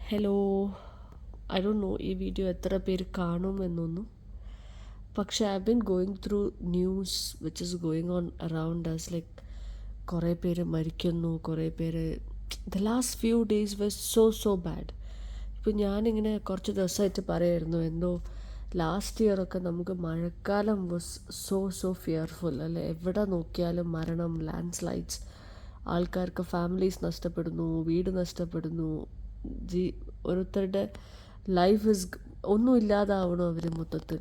Hello. I don't know ഈ video എത്ര പേര് കാണുമെന്നൊന്നും. പക്ഷേ I been going through news which is going on around us. Like കുറേ പേര് മരിക്കുന്നു, കുറേ പേര് the last few days was so bad. ഇപ്പോൾ ഞാനിങ്ങനെ കുറച്ച് ദിവസമായിട്ട് പറയായിരുന്നു, എന്തോ ലാസ്റ്റ് ഇയറൊക്കെ നമുക്ക് മഴക്കാലം വാസ് സോ ഫിയർഫുൾ അല്ലേ. എവിടെ നോക്കിയാലും മരണം, ലാൻഡ് സ്ലൈഡ്സ്, ആൾക്കാർക്ക് ഫാമിലീസ് നഷ്ടപ്പെടുന്നു, വീട് നഷ്ടപ്പെടുന്നു, ജീ ഓരോരുത്തരുടെ ലൈഫ് ഒന്നും ഇല്ലാതാവണം അവർ മൊത്തത്തിൽ.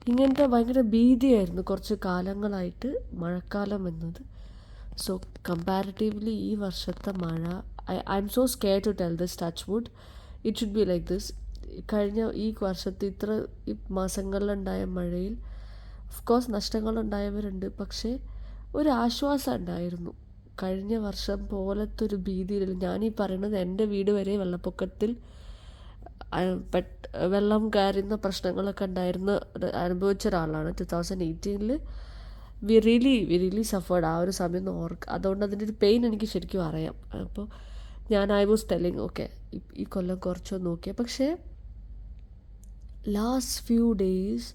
ഇങ്ങനത്തെ ഭയങ്കര ഭീതിയായിരുന്നു കുറച്ച് കാലങ്ങളായിട്ട് മഴക്കാലം എന്നത്. സോ കമ്പാരിറ്റീവ്ലി ഈ വർഷത്തെ മഴ, I am so scared to tell this, touch wood it should be like this. കഴിഞ്ഞ ഈ വർഷത്തെ ഈ മാസങ്ങളിലുണ്ടായ മഴയിൽ ഓഫ് കോഴ്സ് നഷ്ടങ്ങളുണ്ടായവരുണ്ട്, പക്ഷേ ഒരു ആശ്വാസം ഉണ്ടായിരുന്നു. കഴിഞ്ഞ വർഷം പോലത്തെ ഒരു ഭീതിയില്ല. ഞാനീ പറയുന്നത് എൻ്റെ വീട് വരെ വെള്ളപ്പൊക്കത്തിൽ വെള്ളം കയറുന്ന പ്രശ്നങ്ങളൊക്കെ അനുഭവിച്ച ഒരാളാണ്. 2018 വി റിയലി സഫേർഡ്. ആ ഒരു സമയം അതുകൊണ്ട് അതിൻ്റെ ഒരു പെയിൻ എനിക്ക് ശരിക്കും അറിയാം. അപ്പോൾ ഞാൻ ഐ വാസ് ടെല്ലിങ് ഓക്കെ ഈ കൊല്ലം കുറച്ചൊന്ന് നോക്കിയാൽ, പക്ഷേ ലാസ്റ്റ് ഫ്യൂ ഡേയ്സ്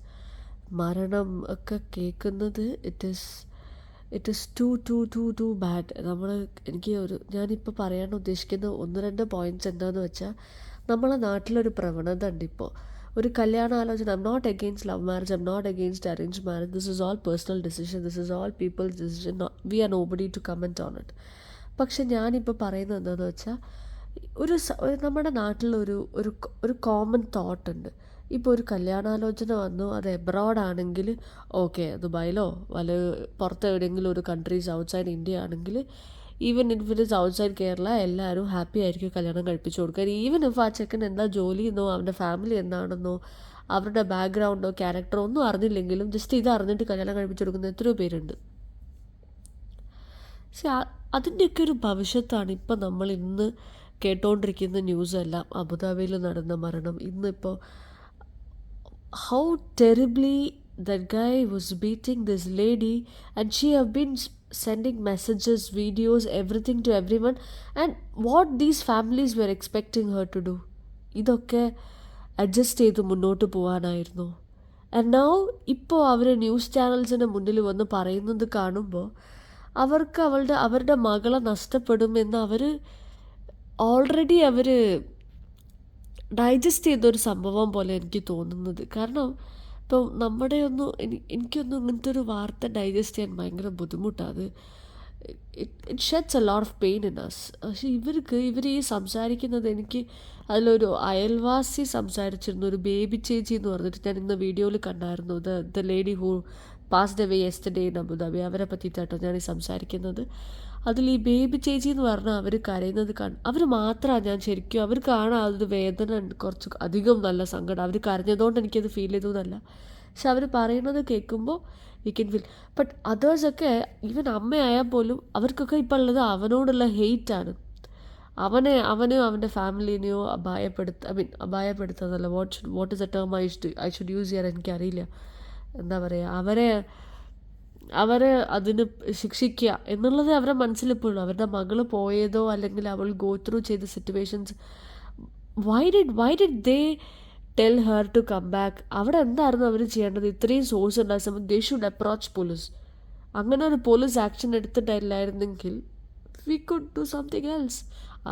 മരണം ഒക്കെ കേൾക്കുന്നത് ഇറ്റ് ഈസ് ടു ബാഡ്. ഞാനിപ്പോൾ പറയാൻ ഉദ്ദേശിക്കുന്ന ഒന്ന് രണ്ട് പോയിൻറ്റ്സ് എന്താണെന്ന് വെച്ചാൽ, നമ്മളെ നാട്ടിലൊരു പ്രവണത ഉണ്ട് ഇപ്പോൾ. ഒരു കല്യാണാലോചന, I am not against love marriage, I am not against arrange marriage, this is all personal decision, this is all people's decision, we are nobody to comment on it. പക്ഷെ ഞാനിപ്പോൾ പറയുന്നത് എന്താണെന്ന് വെച്ചാൽ, നമ്മുടെ നാട്ടിലൊരു ഒരു കോമൺ തോട്ട് ഉണ്ട്. ഇപ്പോൾ ഒരു കല്യാണാലോചന വന്നു, അത് എബ്രോഡ് ആണെങ്കിൽ ഓക്കെ, ദുബായിലോ പുറത്ത് എവിടെയെങ്കിലും ഒരു കൺട്രീസ് ഔട്ട്സൈഡ് ഇന്ത്യ ആണെങ്കിൽ, even if it is outside Kerala, എല്ലാവരും ഹാപ്പി ആയിരിക്കും കല്യാണം കഴിപ്പിച്ചു കൊടുക്കാൻ. ഈവൻ ഇഫ് ആ ചെക്കൻ എന്താ ജോലി എന്നോ അവൻ്റെ ഫാമിലി എന്താണെന്നോ അവരുടെ ബാക്ക്ഗ്രൗണ്ടോ ക്യാരക്ടറോ ഒന്നും അറിഞ്ഞില്ലെങ്കിലും ജസ്റ്റ് ഇത് അറിഞ്ഞിട്ട് കല്യാണം കഴിപ്പിച്ചു കൊടുക്കുന്ന എത്രയോ പേരുണ്ട്. പക്ഷേ അതിൻ്റെയൊക്കെ ഒരു ഭവിഷ്യത്താണ് ഇപ്പം നമ്മൾ ഇന്ന് കേട്ടുകൊണ്ടിരിക്കുന്ന ന്യൂസെല്ലാം. അബുദാബിയിൽ നടന്ന മരണം, ഇന്നിപ്പോൾ how terribly that guy was beating this lady, and she have been sending messages, videos, everything to everyone, and what these families were expecting her to do, ഇതൊക്കെ അഡ്ജസ്റ്റ് ചെയ്ത് മുന്നോട്ട് പോകാനായിരുന്നു. ആൻഡ് നൗ ഇപ്പോൾ അവർ ന്യൂസ് ചാനൽസിൻ്റെ മുന്നിൽ വന്ന് പറയുന്നത് കാണുമ്പോൾ അവർക്ക് അവരുടെ മകളെ നഷ്ടപ്പെടുമെന്ന് ഓൾറെഡി ഡൈജസ്റ്റ് ചെയ്തൊരു സംഭവം പോലെ എനിക്ക് തോന്നുന്നത്. കാരണം ഇപ്പോൾ എനിക്കൊന്നും ഇങ്ങനത്തെ ഒരു വാർത്ത ഡൈജസ്റ്റ് ചെയ്യാൻ ഭയങ്കര ബുദ്ധിമുട്ടാണ്. It sheds a lot of pain in us. പക്ഷേ ഇവർ ഈ സംസാരിക്കുന്നത്, അതിലൊരു അയൽവാസി സംസാരിച്ചിരുന്നു, ഒരു ബേബി ചേച്ചി എന്ന് പറഞ്ഞിട്ട് ഞാൻ ഇന്ന് വീഡിയോയിൽ കണ്ടായിരുന്നു. The lady who passed away yesterday in Abu Dhabi, അവരെ പറ്റിയിട്ടാട്ടോ ഞാൻ ഈ സംസാരിക്കുന്നത്. അതിൽ ഈ ബേബി ചേച്ചി എന്ന് പറഞ്ഞാൽ അവർ കരയുന്നത് അവർ മാത്രമാണ് ഞാൻ ശരിക്കും അവർക്കാണ് അതൊരു വേദന കുറച്ച് അധികം നല്ല സങ്കടം. അവർ കരഞ്ഞതുകൊണ്ട് എനിക്കത് ഫീൽ ചെയ്തു എന്നല്ല, പക്ഷെ അവർ പറയുന്നത് കേൾക്കുമ്പോൾ വി ക്യാൻ ഫീൽ. ബട്ട് അതേഴ്സൊക്കെ, ഈവൻ അമ്മയായാൽ പോലും അവർക്കൊക്കെ ഇപ്പോൾ ഉള്ളത് അവനോടുള്ള ഹെയ്റ്റാണ്. അവനെയോ അവൻ്റെ ഫാമിലിനെയോ അപായപ്പെടുത്തുന്നതല്ല, what is a term I should use ചെയ്യാൻ എനിക്കറിയില്ല. എന്താ പറയുക, അവരെ അതിന് ശിക്ഷിക്കുക എന്നുള്ളത് അവരുടെ മനസ്സിലിപ്പോഴും. അവരുടെ മകൾ പോയതോ അല്ലെങ്കിൽ അവൾ ഗോ ത്രൂ ചെയ്ത situations, why did they tell her to come back? അവിടെ എന്തായിരുന്നു അവർ ചെയ്യേണ്ടത്? ഇത്രയും സോഴ്സ് ഉണ്ടായ സമയത്ത് ദേ ഷുഡ് അപ്രോച്ച് പോലീസ്. അങ്ങനെ ഒരു പോലീസ് ആക്ഷൻ എടുത്തിട്ടില്ലായിരുന്നെങ്കിൽ we could do something else.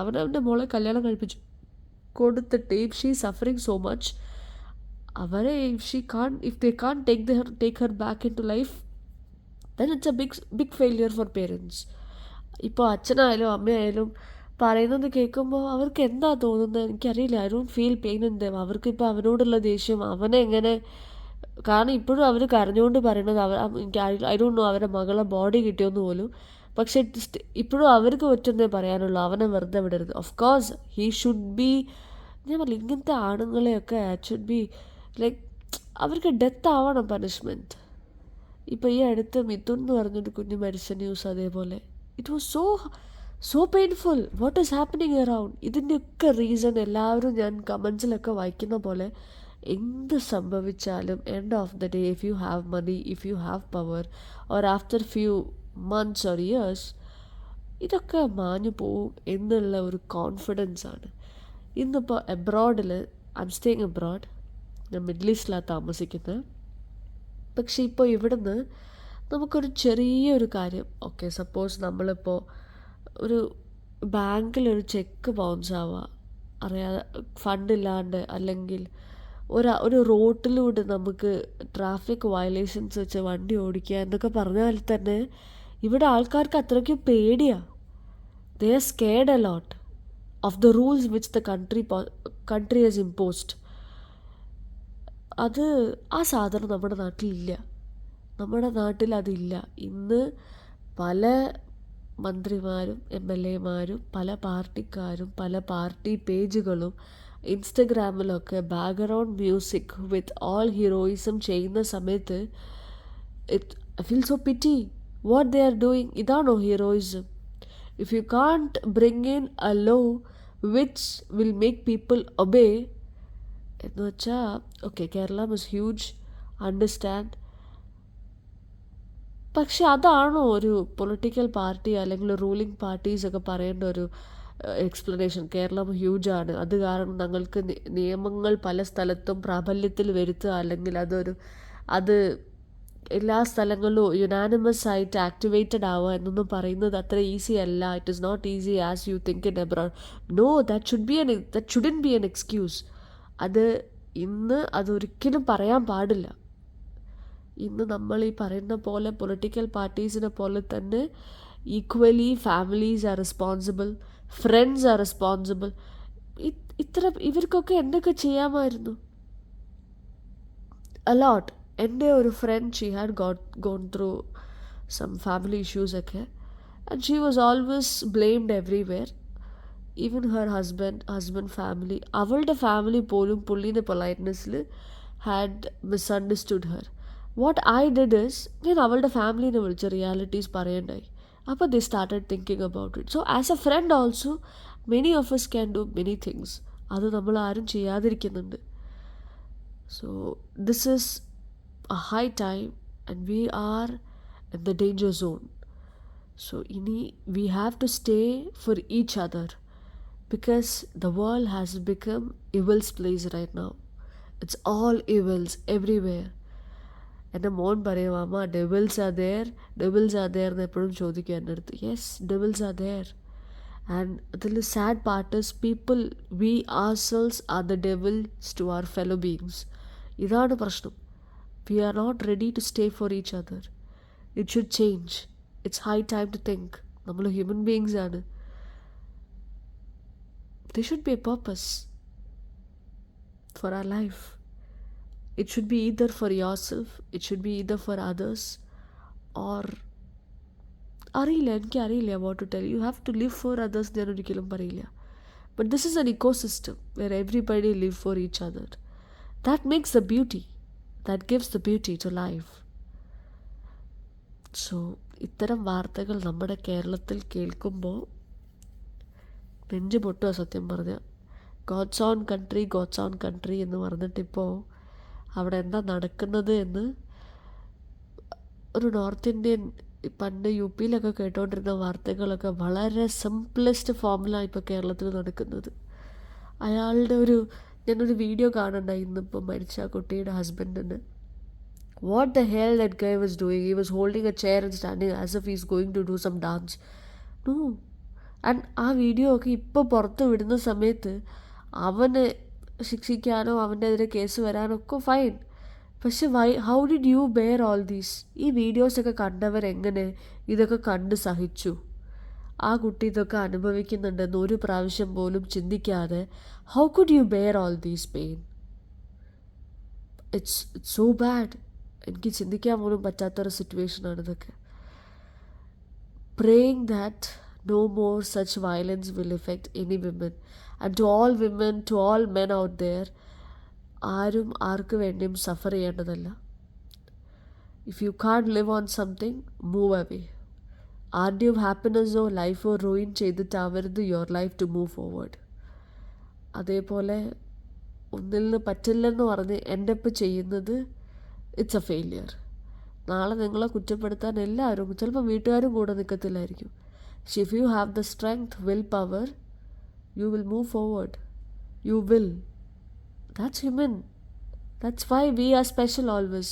അവൻ്റെ മോളെ കല്യാണം കഴിപ്പിച്ചു കൊടുത്തിട്ട്, if she suffering so much, if they can't take her back into life, then it's a big failure for parents. ഇപ്പോൾ അച്ഛനായാലും അമ്മയായാലും പറയുന്നത് കേൾക്കുമ്പോൾ അവർക്ക് എന്താ തോന്നുന്നത് എനിക്കറിയില്ല. I don't feel pain in them. അവർക്കിപ്പോൾ അവനോടുള്ള ദേഷ്യം, കാരണം ഇപ്പോഴും അവർ കരഞ്ഞുകൊണ്ട് പറയണത് ഐ ഡോണ്ട് നോ അവരുടെ മകളെ ബോഡി കിട്ടിയോന്ന് പോലും. പക്ഷെ ഇപ്പോഴും അവർക്ക് പറ്റുന്നേ പറയാനുള്ളൂ, അവനെ വെറുതെ വിടരുത്. Of course he should be, ഞാൻ പറഞ്ഞു ഇങ്ങനത്തെ ആണുങ്ങളെയൊക്കെ ഷുഡ് ബി ലൈക്ക്, അവർക്ക് ഡെത്ത് ആവണം പണിഷ്മെൻറ്റ്. ഇപ്പോൾ ഈ അടുത്ത് മിഥുൻ എന്ന് പറഞ്ഞൊരു കുഞ്ഞ് മരിച്ച ന്യൂസ്, അതേപോലെ it was so painful. What is happening around? ഇതിൻ്റെയൊക്കെ റീസൺ എല്ലാവരും ഞാൻ കമൻസിലൊക്കെ വായിക്കുന്ന പോലെ, എന്ത് സംഭവിച്ചാലും end of the day, if you have money, if you have power, or after few months or years ഇതൊക്കെ മാഞ്ഞു പോവും എന്നുള്ള ഒരു കോൺഫിഡൻസ് ആണ്. ഇന്നിപ്പോൾ എബ്രോഡിൽ ഐ എം സ്റ്റേയിങ് എബ്രോഡ്, ഞാൻ മിഡിൽ ഈസ്റ്റിലാണ് താമസിക്കുന്നത്. പക്ഷേ ഇപ്പോൾ ഇവിടുന്ന് നമുക്കൊരു ചെറിയൊരു കാര്യം, ഓക്കെ സപ്പോസ് നമ്മളിപ്പോൾ ഒരു ബാങ്കിലൊരു ചെക്ക് ബൗൺസ് ആവുക അറിയാതെ ഫണ്ടില്ലാണ്ട്, അല്ലെങ്കിൽ ഒരു റോട്ടിലൂടെ നമുക്ക് ട്രാഫിക് വയലേഷൻസ് വെച്ച് വണ്ടി ഓടിക്കുക എന്നൊക്കെ പറഞ്ഞാൽ തന്നെ ഇവിടെ ആൾക്കാർക്ക് അത്രയ്ക്കും പേടിയാണ്. They are scared A lot of the rules which the country has imposed. അത് ആ സാധനം നമ്മുടെ നാട്ടിലില്ല. നമ്മുടെ നാട്ടിൽ അതില്ല. ഇന്ന് പല മന്ത്രിമാരും എം എൽ എമാരും പല പാർട്ടിക്കാരും പല പാർട്ടി പേജുകളും ഇൻസ്റ്റഗ്രാമിലൊക്കെ background music with all heroism ചെയ്യുന്ന സമയത്ത് I feel so pity what they are doing. ഇതാണോ heroism? If you can't bring in a law which will make people obey എന്ന് വെച്ചാൽ okay Kerala is huge, understand. പക്ഷെ അതാണോ ഒരു പൊളിറ്റിക്കൽ പാർട്ടി അല്ലെങ്കിൽ ruling പാർട്ടീസൊക്കെ പറയേണ്ട ഒരു എക്സ്പ്ലനേഷൻ? കേരളം ഹ്യൂജാണ്, അത് കാരണം ഞങ്ങൾക്ക് നിയമങ്ങൾ പല സ്ഥലത്തും പ്രാബല്യത്തിൽ വരുത്തുക, അല്ലെങ്കിൽ അത് എല്ലാ സ്ഥലങ്ങളിലും യുനാനിമസ് ആയിട്ട് ആക്ടിവേറ്റഡ് ആവുക എന്നൊന്നും പറയുന്നത് അത്ര ഈസി അല്ല. It is not easy as you think in abroad. No, that shouldn't be an excuse. അത് ഇന്ന് അതൊരിക്കലും പറയാൻ പാടില്ല. ഇന്ന് നമ്മൾ ഈ പറയുന്ന പോലെ പൊളിറ്റിക്കൽ പാർട്ടീസിനെ പോലെ തന്നെ equally families are responsible, friends are responsible. ഇവർക്കൊക്കെ എന്തൊക്കെ ചെയ്യാമായിരുന്നു? അലോട്ട്. എൻ്റെ ഒരു friend, she had gone through some family issues ഒക്കെ, and she was always blamed everywhere. Even her husband family, അവളുടെ ഫാമിലി പോലും പുള്ളീൻ്റെ പൊളൈറ്റ്നെസ്സിൽ had misunderstood her. What I did is, ഞാൻ അവളുടെ ഫാമിലീനെ വിളിച്ച് റിയാലിറ്റീസ് പറയണ്ടായി. അപ്പോൾ they started thinking about it. So as a friend also many of us can do many things. അത് നമ്മൾ ആരും ചെയ്യാതിരിക്കുന്നുണ്ട്. So this is a high time and we are in the danger zone. So ഇനി we have to stay for each other, because the world has become evil's place right now. It's all evils everywhere. എൻ്റെ മോൻ പറയും, അമ്മ devils are there എന്ന് എപ്പോഴും ചോദിക്കും എൻ്റെ അടുത്ത്. Yes, devils are there. And അതിൽ sad part is people, we ourselves are the devils to our fellow beings. ഇതാണ് പ്രശ്നം. We are not ready to stay for each other. It should change. It's high time to think. നമ്മൾ human beings ആണ്. There should be a purpose for our life. It should be either for yourself, it should be either for others, or അറിയില്ല what to tell you. You have to live for others. ഞാൻ ഒരിക്കലും പറയില്ല. But this is an ecosystem where everybody live for each other. That makes the beauty. That gives the beauty to life. So ഇത്തരം വാർത്തകൾ നമ്മുടെ കേരളത്തിൽ കേൾക്കുമ്പോൾ നെഞ്ച് പൊട്ടുക സത്യം പറഞ്ഞാൽ. ഗോഡ്സ് ഓൺ കൺട്രി എന്ന് പറഞ്ഞിട്ടിപ്പോൾ അവിടെ എന്താ നടക്കുന്നത് എന്ന് ഒരു നോർത്ത് ഇന്ത്യൻ പണ്ട് യു പിയിലൊക്കെ കേട്ടോണ്ടിരുന്ന വാർത്തകളൊക്കെ വളരെ സിംപ്ലസ്റ്റ് ഫോമിലാണ് ഇപ്പോൾ കേരളത്തിൽ നടക്കുന്നത്. അയാളുടെ ഞാനൊരു വീഡിയോ കാണണ്ടായി ഇന്നിപ്പോൾ മരിച്ച ആ കുട്ടിയുടെ ഹസ്ബൻഡിന്. What the hell that guy was doing? He was holding a chair and standing as if he is going to do some dance. No. And ആ വീഡിയോ ഒക്കെ ഇപ്പോൾ പുറത്ത് വിടുന്ന സമയത്ത് അവനെ ശിക്ഷിക്കാനോ അവൻ്റെ എതിരെ കേസ് വരാനൊക്കെ ഫൈൻ. പക്ഷെ how did you bear all these? ഈ വീഡിയോസൊക്കെ കണ്ടവരെങ്ങനെ ഇതൊക്കെ കണ്ട് സഹിച്ചു? ആ കുട്ടി ഇതൊക്കെ അനുഭവിക്കുന്നുണ്ടെന്ന് ഒരു പ്രാവശ്യം പോലും ചിന്തിക്കാതെ how could you bear all these pain? It's so bad. എനിക്ക് ചിന്തിക്കാൻ പോലും പറ്റാത്തൊരു സിറ്റുവേഷനാണ് ഇതൊക്കെ. Praying that no more such violence will affect any women. And to all women, to all men out there, ആരും ആർക്ക് വേണ്ടിയും സഫർ ചെയ്യേണ്ടതല്ല. If you can't live on something, move away. ആരുടെയും ഹാപ്പിനെസ്സോ ലൈഫോ റൂയിൻ ചെയ്തിട്ടാവരുത് your life to move forward. അതേപോലെ ഒന്നിൽ നിന്ന് പറ്റില്ലെന്ന് പറഞ്ഞ് എൻ്റെ ഒപ്പം ചെയ്യുന്നത് ഇറ്റ്സ് എ ഫെയിലിയർ. നാളെ നിങ്ങളെ കുറ്റപ്പെടുത്താൻ എല്ലാവരും, ചിലപ്പോൾ വീട്ടുകാരും കൂടെ നിൽക്കത്തില്ലായിരിക്കും. So if you have the strength, willpower, you will move forward. You will. That's human. That's why we are special always.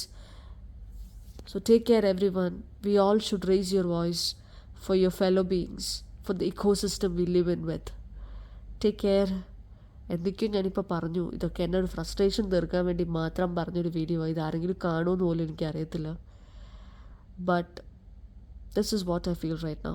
So take care, everyone. We all should raise your voice for your fellow beings, for the ecosystem we live in with. Take care. എന്തൊക്കെയോ ഞാനിപ്പോൾ പറഞ്ഞു. ഇതൊക്കെ എൻ്റെ ഒരു frustration തീർക്കാൻ വേണ്ടി മാത്രം പറഞ്ഞൊരു വീഡിയോ. ഇതാരെങ്കിലും കാണുമെന്ന് പോലും എനിക്കറിയത്തില്ല. But this is what I feel right now.